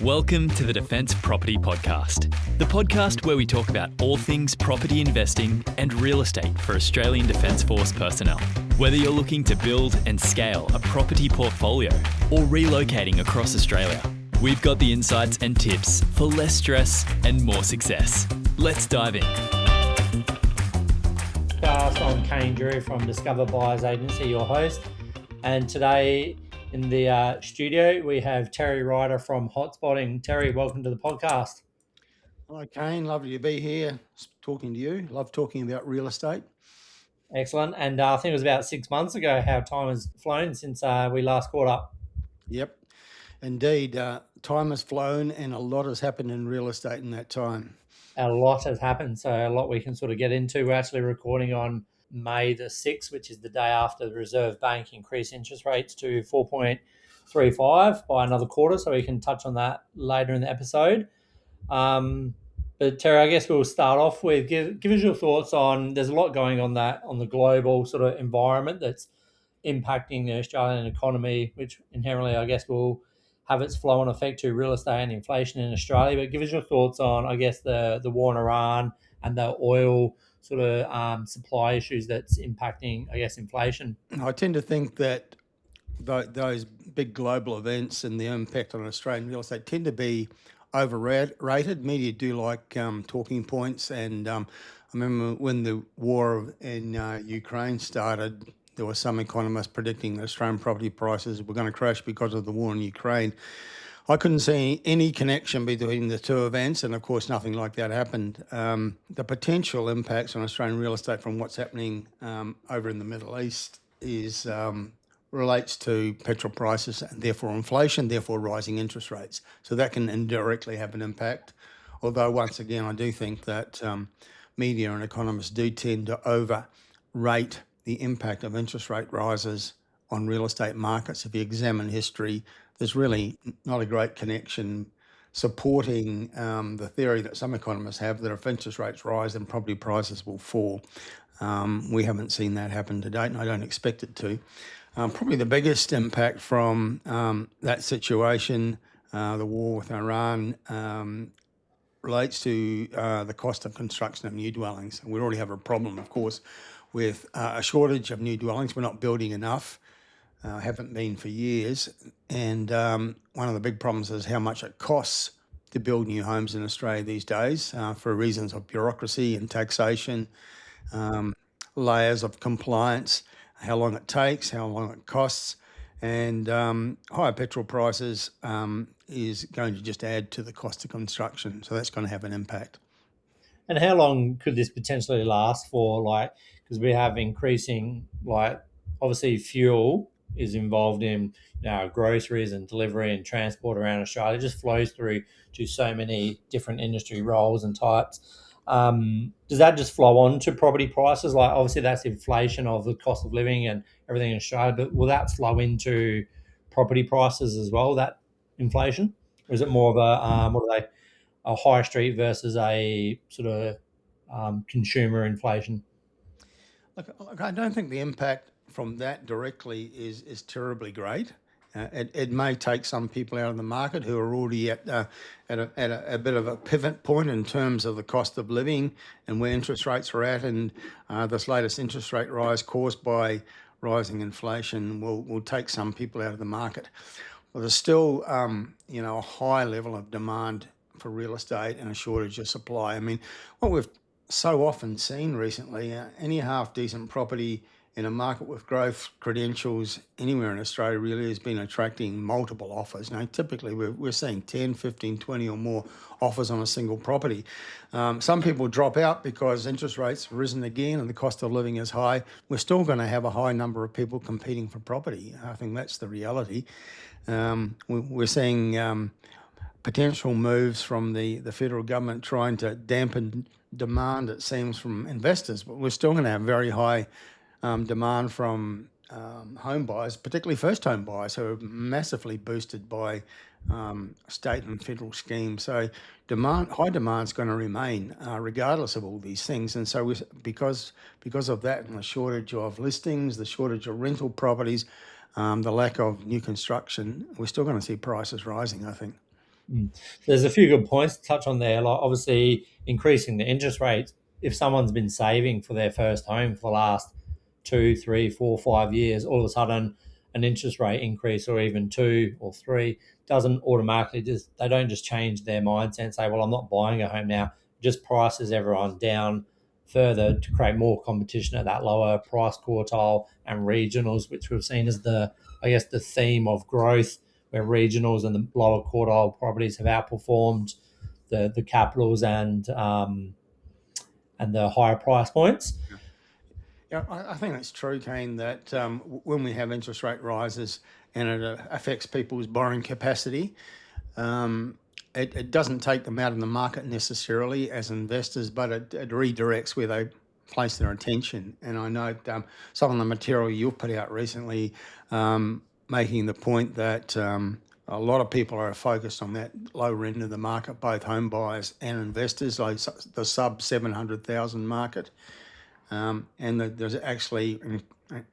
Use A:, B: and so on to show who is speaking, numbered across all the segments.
A: Welcome to the Defence Property Podcast, the podcast where we talk about all things property investing and real estate for Australian Defence Force personnel. Whether you're looking to build and scale a property portfolio or relocating across Australia, we've got the insights and tips for less stress and more success. Let's dive in.
B: I'm Kane Drew from Discover Buyers Agency, your host, and today in the studio we have Terry Ryder from Hotspotting. Terry, welcome to the podcast.
C: Hello Kane, lovely to be here talking to you. Love talking about real estate.
B: Excellent. And I think it was about 6 months ago how time has flown since we last caught up.
C: Yep, indeed. Time has flown and a lot has happened in real estate in that time.
B: A lot has happened, so a lot we can sort of get into. We're actually recording on May the 6th, which is the day after the Reserve Bank increased interest rates to 4.35 by another quarter, so we can touch on that later in the episode. But Terry, I guess we'll start off with give us your thoughts on, there's a lot going on the global sort of environment that's impacting the Australian economy, which inherently I guess will have its flow-on effect to real estate and inflation in Australia. But give us your thoughts on, I guess, the war in Iran and the oil sort of supply issues that's impacting, I guess, inflation.
C: I tend to think that those big global events and the impact on Australian real estate tend to be overrated. Media do like talking points, and I remember when the war in Ukraine started, there were some economists predicting that Australian property prices were going to crash because of the war in Ukraine. I couldn't see any connection between the two events, and of course nothing like that happened. The potential impacts on Australian real estate from what's happening over in the Middle East relates to petrol prices and therefore inflation, therefore rising interest rates. So that can indirectly have an impact. Although once again, I do think that media and economists do tend to overrate the impact of interest rate rises on real estate markets. If you examine history, there's really not a great connection supporting the theory that some economists have that if interest rates rise, then property prices will fall. We haven't seen that happen to date, and I don't expect it to. Probably the biggest impact from that situation, the war with Iran, relates to the cost of construction of new dwellings. We already have a problem, of course, with a shortage of new dwellings. We're not building enough. Haven't been for years, and one of the big problems is how much it costs to build new homes in Australia these days for reasons of bureaucracy and taxation, layers of compliance, how long it takes, how long it costs, and higher petrol prices is going to just add to the cost of construction, so that's going to have an impact.
B: And how long could this potentially last for? Because we have increasing, obviously fuel is involved in groceries and delivery and transport around Australia. It just flows through to so many different industry roles and types. Does that just flow on to property prices? Obviously that's inflation of the cost of living and everything in Australia, but will that flow into property prices as well, that inflation? Or is it more of a high street versus a sort of consumer inflation?
C: Look, I don't think the impact from that directly is terribly great. It may take some people out of the market who are already at a bit of a pivot point in terms of the cost of living and where interest rates are at, and this latest interest rate rise caused by rising inflation will take some people out of the market. Well, there's still a high level of demand for real estate and a shortage of supply. I mean, what we've so often seen recently, any half decent property in a market with growth credentials anywhere in Australia really has been attracting multiple offers. Now, typically we're seeing 10, 15, 20 or more offers on a single property. Some people drop out because interest rates have risen again and the cost of living is high. We're still going to have a high number of people competing for property. I think that's the reality. We're seeing potential moves from the federal government trying to dampen demand, it seems, from investors, but we're still going to have very high demand from home buyers, particularly first home buyers, who are massively boosted by state and federal schemes. So high demand is going to remain regardless of all these things. And so because of that and the shortage of listings, the shortage of rental properties, the lack of new construction, we're still going to see prices rising, I think.
B: There's a few good points to touch on there. Like obviously increasing the interest rates. If someone's been saving for their first home for the last 2, 3, 4, 5 years, all of a sudden an interest rate increase or even 2 or 3 doesn't automatically just they don't just change their mindset and say, well, I'm not buying a home now. It just prices everyone down further to create more competition at that lower price quartile and regionals, which we've seen as the theme of growth where regionals and the lower quartile properties have outperformed the capitals and the higher price points.
C: Yeah, I think it's true, Kane, that when we have interest rate rises and it affects people's borrowing capacity, um, it doesn't take them out of the market necessarily as investors, but it redirects where they place their attention. And I know some of the material you've put out recently making the point that a lot of people are focused on that lower end of the market, both home buyers and investors, like the sub 700,000 market. There's actually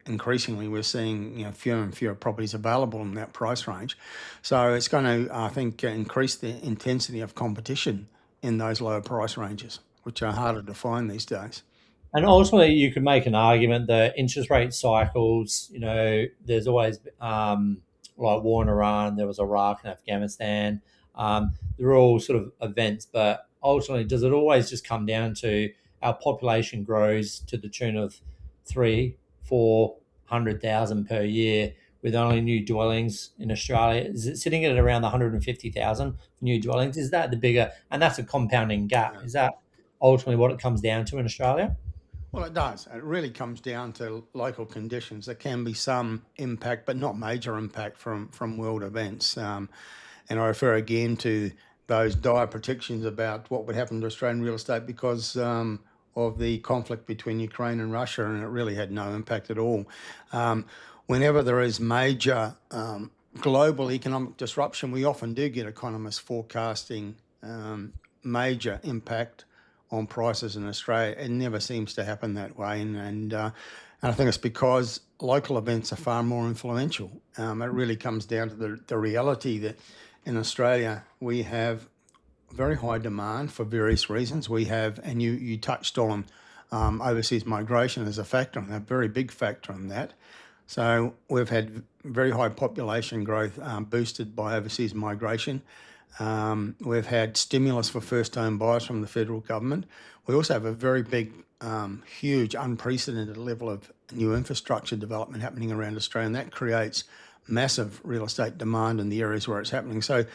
C: increasingly we're seeing fewer and fewer properties available in that price range, so it's going to I think increase the intensity of competition in those lower price ranges, which are harder to find these days.
B: And ultimately, you could make an argument that interest rate cycles, there's always like war in Iran, there was Iraq and Afghanistan. They're all sort of events, but ultimately, does it always just come down to our population grows to the tune of 300,000 to 400,000 per year with only new dwellings in Australia? Is it sitting at around 150,000 new dwellings? Is that the bigger, and that's a compounding gap?
C: Yeah.
B: Is that ultimately what it comes down to in Australia?
C: Well, it does. It really comes down to local conditions. There can be some impact, but not major impact from world events. And I refer again to those dire predictions about what would happen to Australian real estate because of the conflict between Ukraine and Russia, and it really had no impact at all. Whenever there is major global economic disruption, we often do get economists forecasting major impact on prices in Australia. It never seems to happen that way, and I think it's because local events are far more influential. It really comes down to the reality that in Australia we have very high demand for various reasons. We have, and you touched on overseas migration as a factor, and a very big factor in that. So we've had very high population growth boosted by overseas migration. We've had stimulus for first-home buyers from the federal government. We also have a very big, huge, unprecedented level of new infrastructure development happening around Australia, and that creates massive real estate demand in the areas where it's happening. So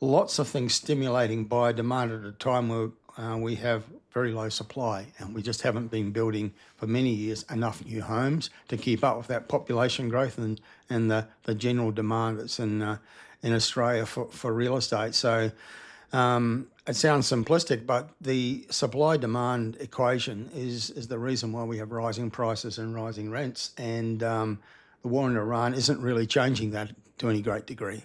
C: lots of things stimulating buyer demand at a time where we have very low supply, and we just haven't been building for many years enough new homes to keep up with that population growth and the general demand that's in Australia for real estate. So it sounds simplistic, but the supply-demand equation is the reason why we have rising prices and rising rents, and the war in Iran isn't really changing that to any great degree.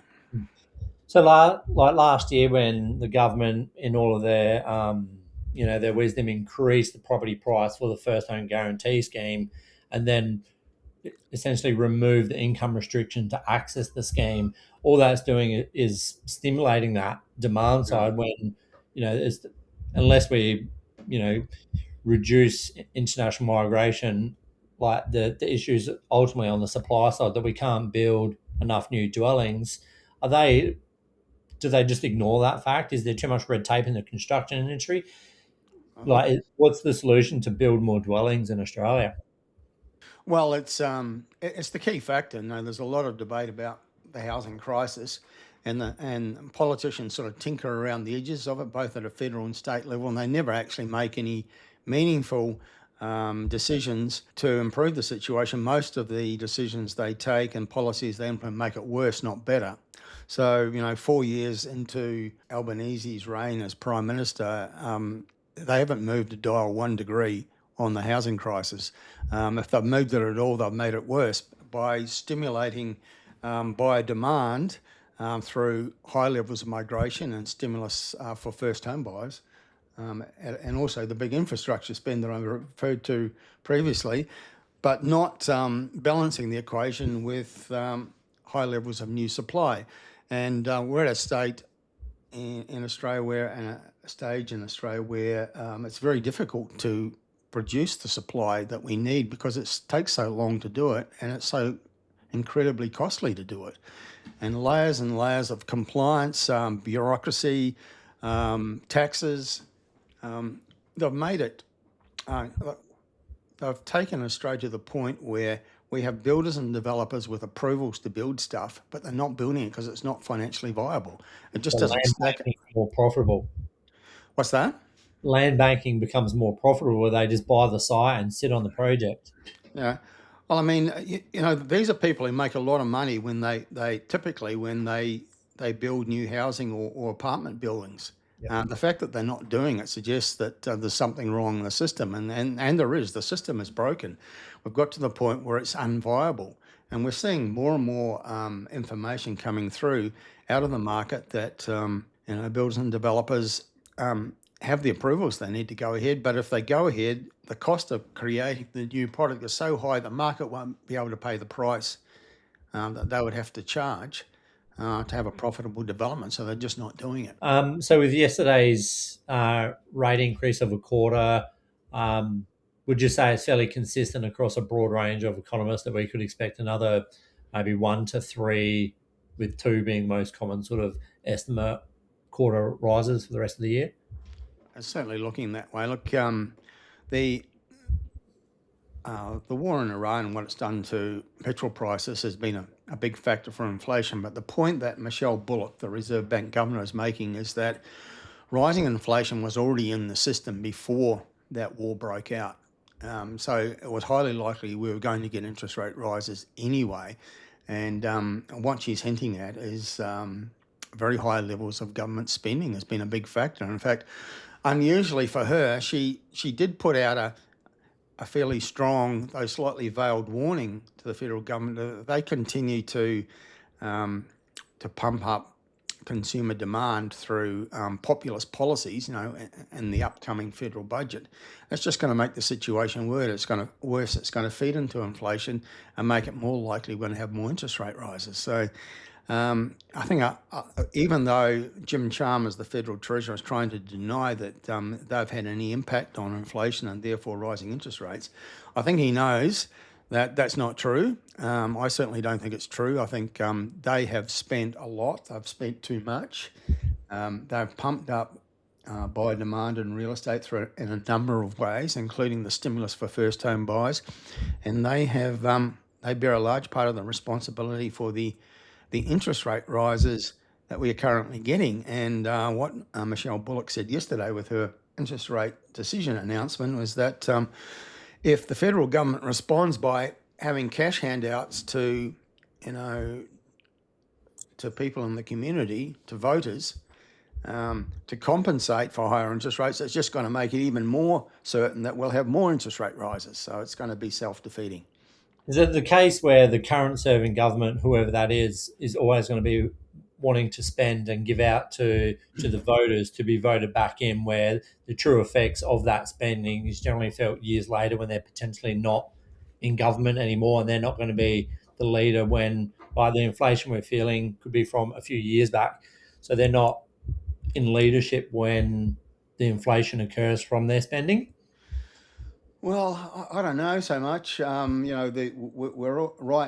B: So, like last year, when the government, in all of their wisdom, increased the property price for the first home guarantee scheme, and then essentially removed the income restriction to access the scheme, all that's doing is stimulating that demand side. When unless we reduce international migration, like the issues ultimately on the supply side that we can't build enough new dwellings. Do they just ignore that fact? Is there too much red tape in the construction industry? Like, what's the solution to build more dwellings in Australia?
C: Well, it's the key factor. Now, there's a lot of debate about the housing crisis, and politicians sort of tinker around the edges of it, both at a federal and state level, and they never actually make any meaningful decisions to improve the situation. Most of the decisions they take and policies they implement make it worse, not better. So, 4 years into Albanese's reign as Prime Minister, they haven't moved a dial 1 degree on the housing crisis. If they've moved it at all, they've made it worse by stimulating buyer demand through high levels of migration and stimulus for first home buyers. And also the big infrastructure spend that I referred to previously, but not balancing the equation with high levels of new supply. And we're at a state in Australia where, and a stage in Australia where it's very difficult to produce the supply that we need because it takes so long to do it and it's so incredibly costly to do it. And layers of compliance, bureaucracy, taxes, they've made it, uh, they've taken Australia to the point where we have builders and developers with approvals to build stuff, but they're not building it because it's not financially viable. It just
B: So
C: doesn't
B: land
C: stack.
B: banking is more profitable.
C: What's that?
B: Land banking becomes more profitable where they just buy the site and sit on the project.
C: Yeah. Well, I mean, these are people who make a lot of money when they typically when they build new housing or apartment buildings.
B: Yep.
C: The fact that they're not doing it suggests that there's something wrong in the system, and there is. The system is broken. We've got to the point where it's unviable, and we're seeing more and more information coming through out of the market that builders and developers have the approvals they need to go ahead. But if they go ahead, the cost of creating the new product is so high the market won't be able to pay the price that they would have to charge to have a profitable development. So they're just not doing it.
B: So with yesterday's rate increase of a quarter, would you say it's fairly consistent across a broad range of economists that we could expect another maybe 1 to 3, with 2 being the most common sort of estimate quarter rises for the rest of the year?
C: It's certainly looking that way. Look, the war in Iran and what it's done to petrol prices has been a big factor for inflation. But the point that Michelle Bullock, the Reserve Bank governor, is making is that rising inflation was already in the system before that war broke out. So it was highly likely we were going to get interest rate rises anyway. And what she's hinting at is very high levels of government spending has been a big factor. In fact, unusually for her, she did put out a fairly strong, though slightly veiled warning to the federal government that they continue to pump up consumer demand through populist policies, in the upcoming federal budget. That's just going to make the situation worse. It's going to feed into inflation and make it more likely we're going to have more interest rate rises. So I think even though Jim Chalmers, the federal treasurer, is trying to deny that they've had any impact on inflation and therefore rising interest rates, I think he knows that that's not true. I certainly don't think it's true. I think they have spent a lot. They've spent too much. They've pumped up buy demand in real estate in a number of ways, including the stimulus for first home buyers, and they bear a large part of the responsibility for the interest rate rises that we are currently getting. And what Michelle Bullock said yesterday with her interest rate decision announcement was that if the federal government responds by having cash handouts to people in the community, to voters, to compensate for higher interest rates, it's just going to make it even more certain that we'll have more interest rate rises. So it's going to be self-defeating.
B: Is it the case where the current serving government, whoever that is always going to be wanting to spend and give out to the voters to be voted back in, where the true effects of that spending is generally felt years later when they're potentially not in government anymore and they're not going to be the leader when, by the inflation we're feeling, could be from a few years back. So they're not in leadership when the inflation occurs from their spending?
C: Well, I don't know so much. Right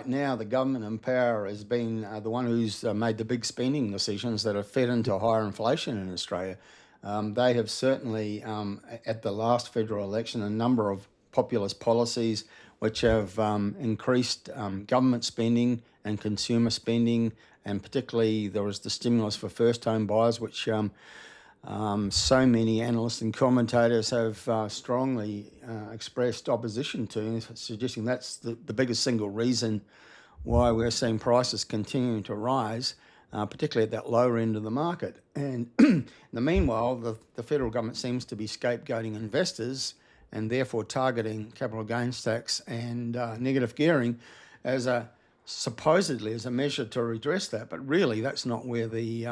C: now, the government in power has been the one who's made the big spending decisions that have fed into higher inflation in Australia. They have certainly, at the last federal election, a number of populist policies which have increased government spending and consumer spending, and particularly there was the stimulus for first home buyers, which so many analysts and commentators have strongly expressed opposition to, suggesting that's the biggest single reason why we're seeing prices continuing to rise, particularly at that lower end of the market. And in the meanwhile, the federal government seems to be scapegoating investors and therefore targeting capital gains tax and negative gearing supposedly as a measure to redress that. But really, that's not where the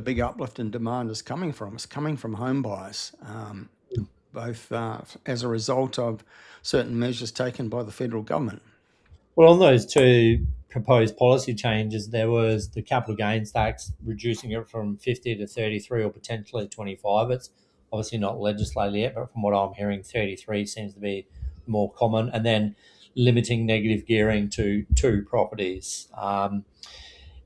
C: big uplift in demand is coming from. It's coming from home buyers, both as a result of certain measures taken by the federal government.
B: Well, on those two proposed policy changes, there was the capital gains tax, reducing it from 50 to 33 or potentially 25. It's obviously not legislated yet, but from what I'm hearing, 33 seems to be more common. And then limiting negative gearing to two properties.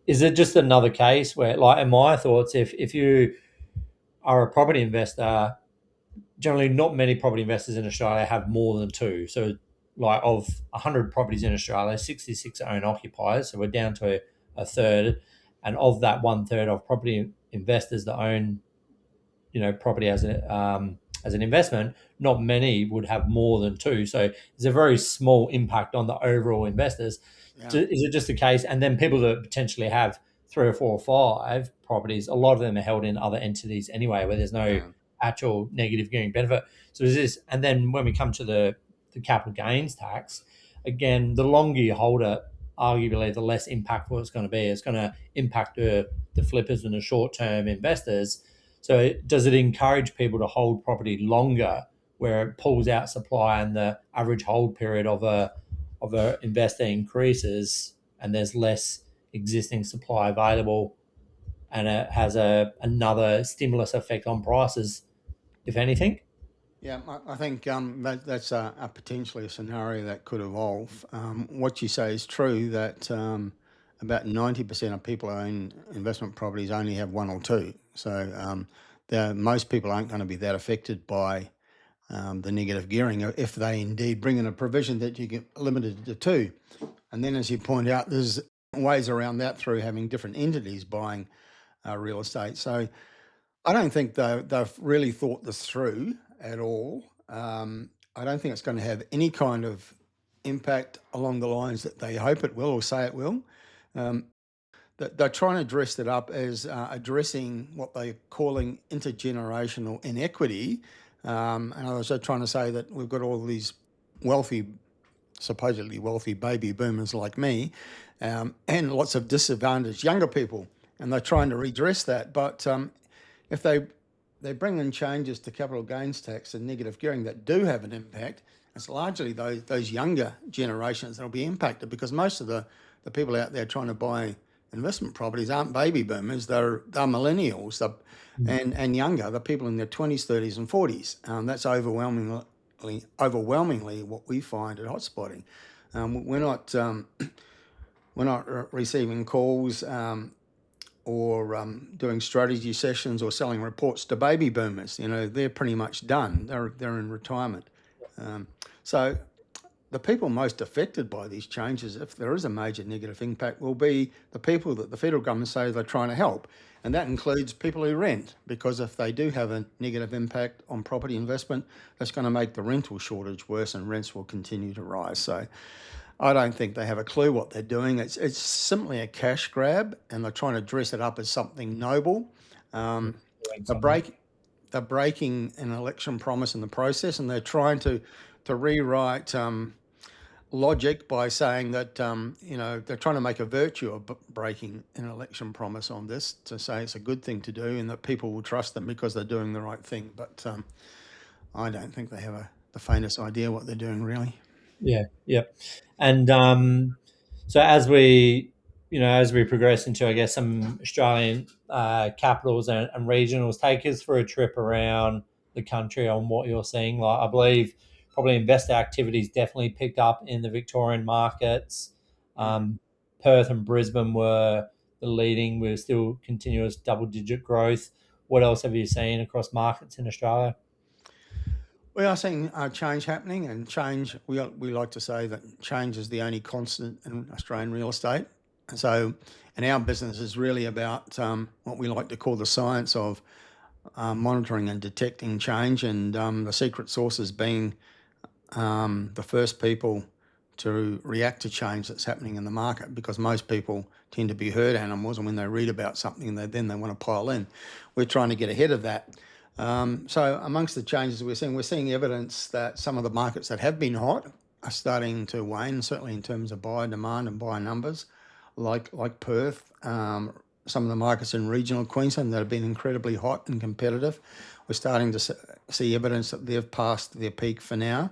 B: Is it just another case where, like, in my thoughts, if you are a property investor, generally not many property investors in Australia have more than two. So, like, of 100 properties in Australia, 66 own occupiers. So we're down to a third. And of that one third of property investors that own, property as an investment, not many would have more than two. So there's a very small impact on the overall investors.
C: Yeah.
B: Is it just a case? And then people that potentially have three or four or five properties, a lot of them are held in other entities anyway, where there's no
C: Yeah.
B: actual negative gearing benefit. So is this? And then when we come to the capital gains tax, again, the longer you hold it, arguably the less impactful it's going to be. It's going to impact the flippers and the short term investors. So does it encourage people to hold property longer, where it pulls out supply and the average hold period of a investor increases, and there's less existing supply available, and it has another stimulus effect on prices, if anything?
C: Yeah, I think that's a potentially a scenario that could evolve. What you say is true that about 90% of people who own investment properties only have one or two. So most people aren't going to be that affected by the negative gearing if they indeed bring in a provision that you get limited to two. And then, as you point out, there's ways around that through having different entities buying real estate. So I don't think they've really thought this through at all. I don't think it's going to have any kind of impact along the lines that they hope it will or say it will. They're trying to dress it up as addressing what they're calling intergenerational inequity. And others are trying to say that we've got all these supposedly wealthy baby boomers like me, and lots of disadvantaged younger people. And they're trying to redress that. But if they bring in changes to capital gains tax and negative gearing that do have an impact, it's largely those younger generations that will be impacted, because most of the people out there trying to buy investment properties aren't baby boomers, they're millennials and younger, the people in their 20s, 30s and 40s. That's overwhelmingly what we find at Hotspotting. We're not receiving calls or doing strategy sessions or selling reports to baby boomers. They're pretty much done. They're in retirement. So the people most affected by these changes, if there is a major negative impact, will be the people that the federal government say they're trying to help. And that includes people who rent, because if they do have a negative impact on property investment, that's going to make the rental shortage worse and rents will continue to rise. So I don't think they have a clue what they're doing. It's simply a cash grab, and they're trying to dress it up as something noble. They're breaking an election promise in the process, and they're trying to rewrite logic by saying that they're trying to make a virtue of breaking an election promise on this, to say it's a good thing to do and that people will trust them because they're doing the right thing. But I don't think they have the faintest idea what they're doing, really.
B: Yeah, yep. And so as we progress into, I guess, some Australian capitals and regionals, take us for a trip around the country on what you're seeing. Like, I believe probably investor activities definitely picked up in the Victorian markets. Perth and Brisbane were the leading. We're still continuous double-digit growth. What else have you seen across markets in Australia?
C: We are seeing change happening, and change, we like to say that change is the only constant in Australian real estate. So, and our business is really about what we like to call the science of monitoring and detecting change, and the secret sources being the first people to react to change that's happening in the market, because most people tend to be herd animals, and when they read about something, they want to pile in. We're trying to get ahead of that. So amongst the changes we're seeing evidence that some of the markets that have been hot are starting to wane, certainly in terms of buyer demand and buyer numbers, like Perth. Some of the markets in regional Queensland that have been incredibly hot and competitive, we're starting to see evidence that they've passed their peak for now.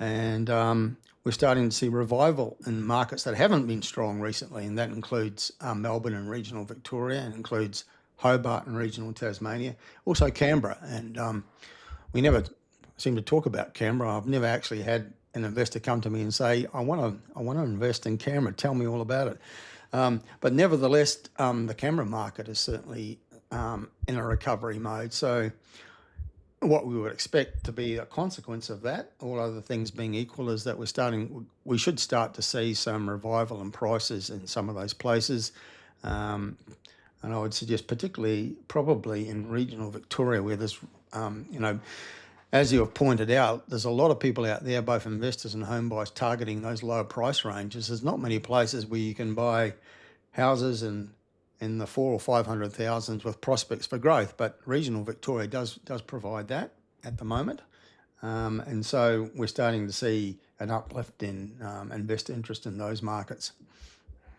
C: And we're starting to see revival in markets that haven't been strong recently, and that includes Melbourne and regional Victoria, and includes Hobart and regional Tasmania, also Canberra. And we never seem to talk about Canberra. I've never actually had an investor come to me and say, I want to invest in Canberra, tell me all about it. But nevertheless, the Canberra market is certainly in a recovery mode. So what we would expect to be a consequence of that, all other things being equal, is that we should start to see some revival in prices in some of those places. And I would suggest probably in regional Victoria, where there's, as you have pointed out, there's a lot of people out there, both investors and home buyers, targeting those lower price ranges. There's not many places where you can buy houses in the 400,000 or 500,000 with prospects for growth, but regional Victoria does provide that at the moment, and so we're starting to see an uplift in investor interest in those markets.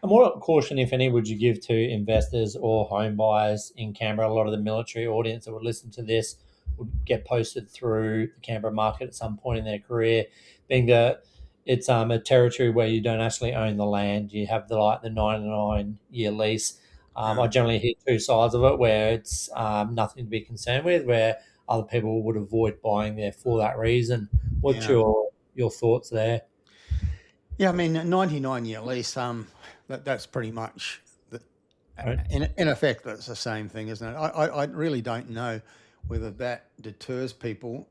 B: And what caution, if any, would you give to investors or home buyers in Canberra? A lot of the military audience that would listen to this would get posted through the Canberra market at some point in their career, being that it's a territory where you don't actually own the land. You have the 99-year lease. I generally hear two sides of it, where it's nothing to be concerned with, where other people would avoid buying there for that reason. What's your thoughts there?
C: Yeah, I mean, a 99-year lease, that's pretty much, in effect, that's the same thing, isn't it? I really don't know whether that deters people.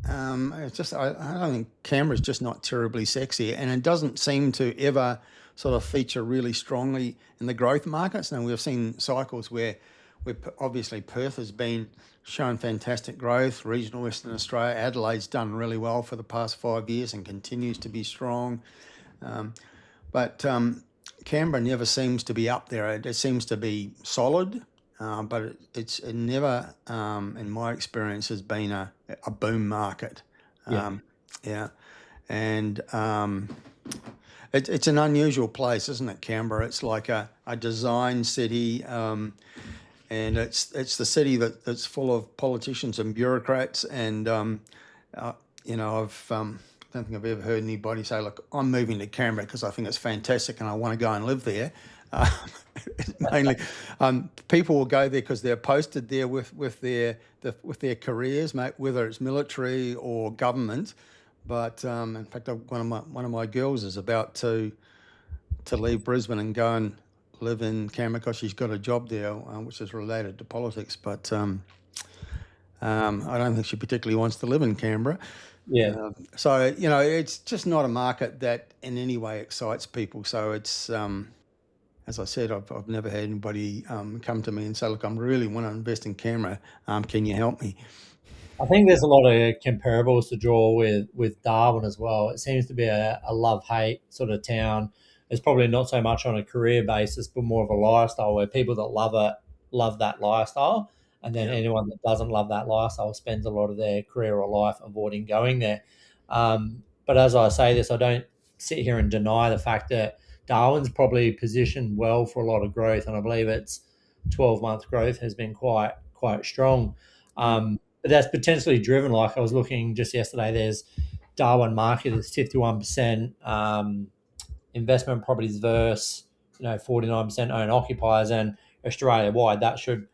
C: It's just, I don't think Canberra's just not terribly sexy, and it doesn't seem to ever sort of feature really strongly in the growth markets. Now, we've seen cycles where obviously Perth has been shown fantastic growth, regional Western Australia, Adelaide's done really well for the past 5 years and continues to be strong. But Canberra never seems to be up there. It seems to be solid, but it never, in my experience, has been a boom market. And it's an unusual place, isn't it, Canberra? It's like a design city, and it's the city that's full of politicians and bureaucrats. And I don't think I've ever heard anybody say, "Look, I'm moving to Canberra because I think it's fantastic and I want to go and live there." Mainly, people will go there because they're posted there with their careers, mate, whether it's military or government. But in fact, one of my girls is about to leave Brisbane and go and live in Canberra because she's got a job there, which is related to politics. But I don't think she particularly wants to live in Canberra.
B: Yeah.
C: So it's just not a market that in any way excites people. So it's, as I said, I've never had anybody come to me and say, "Look, I really want to invest in Canberra. Can you help me?"
B: I think there's a lot of comparables to draw with Darwin as well. It seems to be a love-hate sort of town. It's probably not so much on a career basis, but more of a lifestyle, where people that love it love that lifestyle. And then anyone that doesn't love that lifestyle spends a lot of their career or life avoiding going there. But as I say this, I don't sit here and deny the fact that Darwin's probably positioned well for a lot of growth, and I believe its 12-month growth has been quite strong. But that's potentially driven, like I was looking just yesterday, there's Darwin market is 51% investment properties versus 49% own occupiers, and Australia wide that should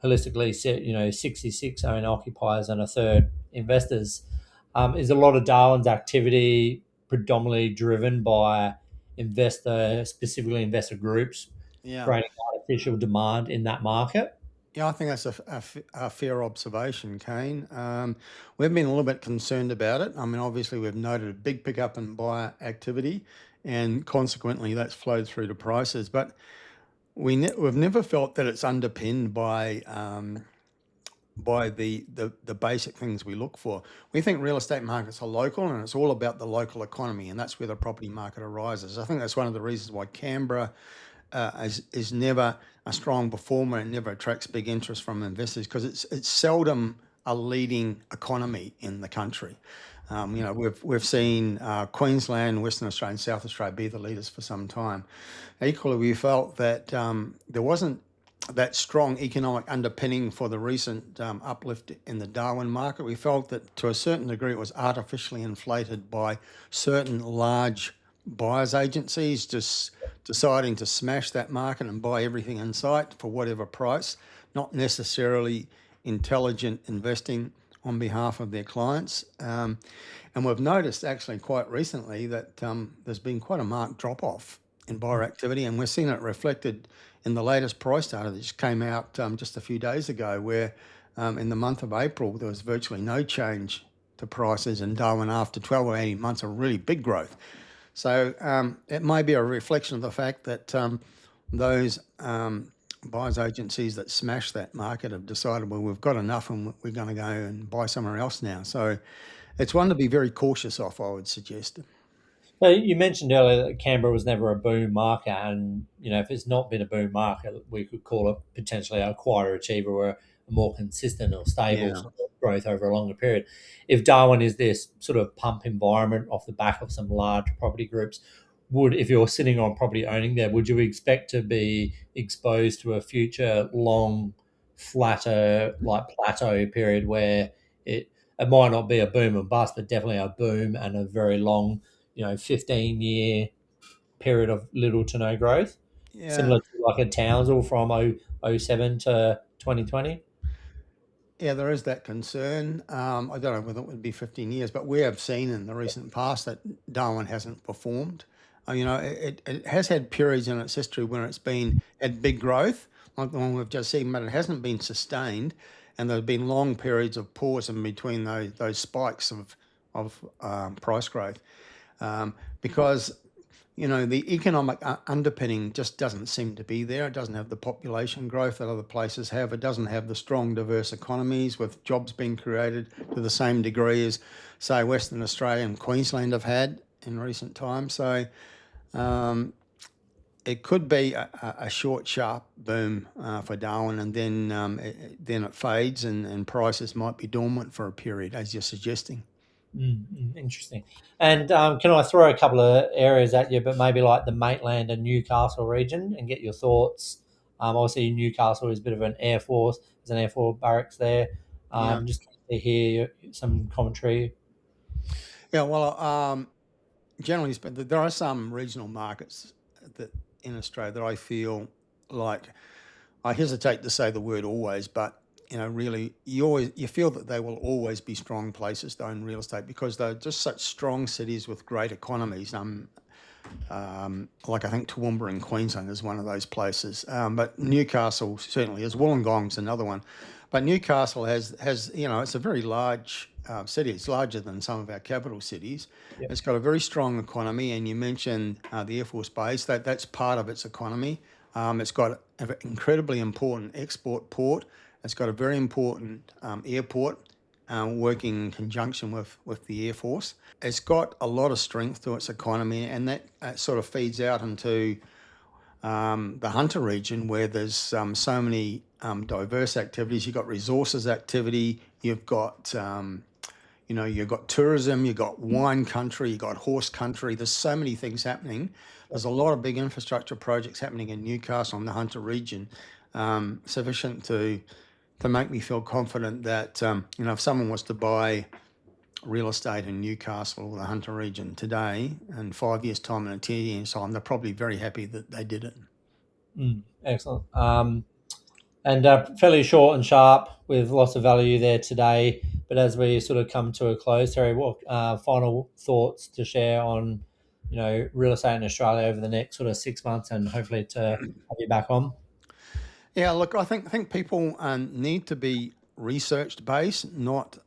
B: holistically set 66 own occupiers and a third investors. Is a lot of Darwin's activity predominantly driven by specifically investor groups creating artificial demand in that market?
C: Yeah, I think that's a fair observation, Kane. We've been a little bit concerned about it. I mean, obviously, we've noted a big pickup in buyer activity, and consequently, that's flowed through to prices. But we've never felt that it's underpinned by the basic things we look for. We think real estate markets are local, and it's all about the local economy, and that's where the property market arises. I think that's one of the reasons why Canberra is never a strong performer and never attracts big interest from investors, because it's seldom a leading economy in the country. We've seen Queensland, Western Australia, and South Australia be the leaders for some time. Equally, we felt that there wasn't that strong economic underpinning for the recent uplift in the Darwin market. We felt that to a certain degree it was artificially inflated by certain large buyers agencies just deciding to smash that market and buy everything in sight for whatever price, not necessarily intelligent investing on behalf of their clients. And we've noticed actually quite recently that there's been quite a marked drop-off in buyer activity, and we're seeing it reflected in the latest price data that just came out just a few days ago, where in the month of April there was virtually no change to prices in Darwin after 12 or 18 months of really big growth. So it may be a reflection of the fact that those buyers agencies that smashed that market have decided, well, we've got enough and we're going to go and buy somewhere else now. So it's one to be very cautious of, I would suggest.
B: So you mentioned earlier that Canberra was never a boom market, and if it's not been a boom market, we could call it potentially a quieter achiever or a more consistent or stable
C: Yeah.
B: sort of growth over a longer period. If Darwin is this sort of pump environment off the back of some large property groups, if you're sitting on property owning there, would you expect to be exposed to a future long, flatter, like plateau period where it might not be a boom and bust, but definitely a boom and a very long 15-year period of little to no growth,
C: Yeah.
B: similar to like a Townsville from 07 to 2020?
C: Yeah, there is that concern. I don't know whether it would be 15 years, but we have seen in the recent past that Darwin hasn't performed. It has had periods in its history when it's been had big growth, like the one we've just seen, but it hasn't been sustained, and there have been long periods of pause in between those spikes of price growth, because the economic underpinning just doesn't seem to be there. It doesn't have the population growth that other places have. It doesn't have the strong, diverse economies with jobs being created to the same degree as, say, Western Australia and Queensland have had in recent times. So it could be a short, sharp boom for Darwin, and then it fades, and prices might be dormant for a period, as you're suggesting.
B: Interesting. And can I throw a couple of areas at you, but maybe like the Maitland and Newcastle region, and get your thoughts? Obviously, Newcastle is a bit of an Air Force. There's an Air Force barracks there.
C: Yeah.
B: Just to hear some commentary.
C: Yeah, well, generally speaking, there are some regional markets that in Australia that I feel like, I hesitate to say the word always, but really, you feel that they will always be strong places to own real estate because they're just such strong cities with great economies. Like I think Toowoomba in Queensland is one of those places, but Newcastle certainly is. Wollongong's another one, but Newcastle has it's a very large city. It's larger than some of our capital cities.
B: Yep.
C: It's got a very strong economy, and you mentioned the Air Force Base. That's part of its economy. It's got an incredibly important export port. It's got a very important airport working in conjunction with the Air Force. It's got a lot of strength to its economy, and that sort of feeds out into the Hunter region, where there's so many diverse activities. You've got resources activity, you've got you've got tourism, you've got wine country, you've got horse country. There's so many things happening. There's a lot of big infrastructure projects happening in Newcastle and the Hunter region, sufficient to make me feel confident that if someone was to buy real estate in Newcastle or the Hunter region today, in 5 years' time and in 10 years' time, they're probably very happy that they did it.
B: Excellent. And fairly short and sharp with lots of value there today. But as we sort of come to a close, Terry, what final thoughts to share on real estate in Australia over the next sort of 6 months, and hopefully to have you back on?
C: Yeah, look, I think people need to be research based, not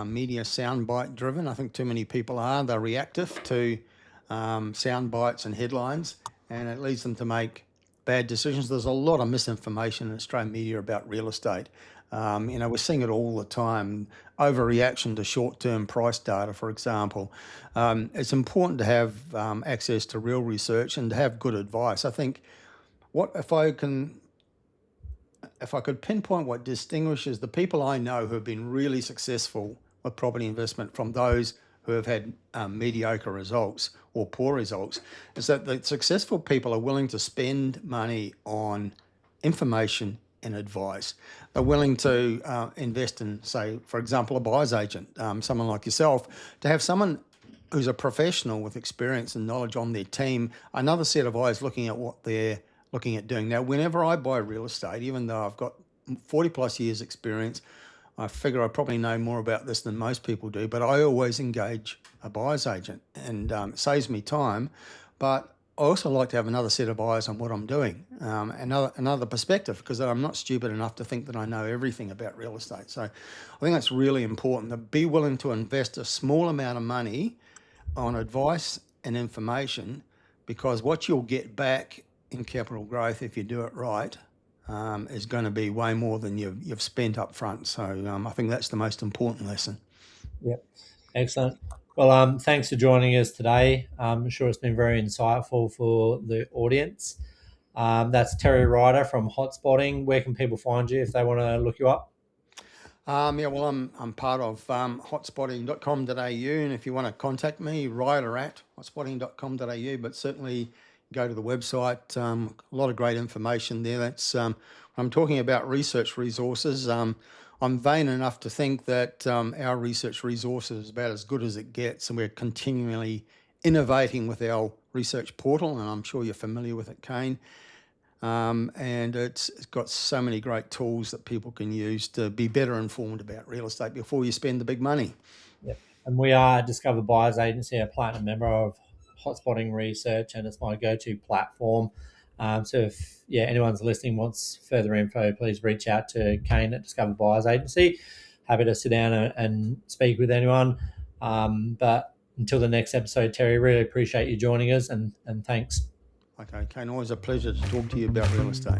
C: media soundbite driven. I think too many people are. They're reactive to sound bites and headlines, and it leads them to make bad decisions. There's a lot of misinformation in Australian media about real estate. We're seeing it all the time. Overreaction to short-term price data, for example. It's important to have access to real research and to have good advice. I think if I could pinpoint what distinguishes the people I know who have been really successful with property investment from those who have had mediocre results or poor results, is that the successful people are willing to spend money on information and advice. They're willing to invest in, say, for example, a buyer's agent, someone like yourself, to have someone who's a professional with experience and knowledge on their team, another set of eyes looking at what they're looking at doing. Now, whenever I buy real estate, even though I've got 40 plus years experience, I figure I probably know more about this than most people do, but I always engage a buyer's agent, and it saves me time. But I also like to have another set of eyes on what I'm doing, another perspective, because I'm not stupid enough to think that I know everything about real estate. So I think that's really important, to be willing to invest a small amount of money on advice and information, because what you'll get back in capital growth, if you do it right, is going to be way more than you've spent up front. So I think that's the most important lesson.
B: Yep, excellent. Well, thanks for joining us today. I'm sure it's been very insightful for the audience. That's Terry Ryder from Hotspotting. Where can people find you if they want to look you up?
C: Well, I'm part of hotspotting.com.au, and if you want to contact me, Ryder at hotspotting.com.au, but certainly go to the website. A lot of great information there. That's I'm talking about research resources. I'm vain enough to think that our research resources is about as good as it gets, and we're continually innovating with our research portal, and I'm sure you're familiar with it, Kane. And it's got so many great tools that people can use to be better informed about real estate before you spend the big money.
B: Yep. And we are Discover Buyers Agency, a platinum member of Hotspotting Research, and it's my go-to platform. So if anyone's listening wants further info, please reach out to Kane at Discover Buyers Agency. Happy to sit down and speak with anyone. But until the next episode, Terry, really appreciate you joining us, and thanks.
C: Okay, Kane, always a pleasure to talk to you about real estate.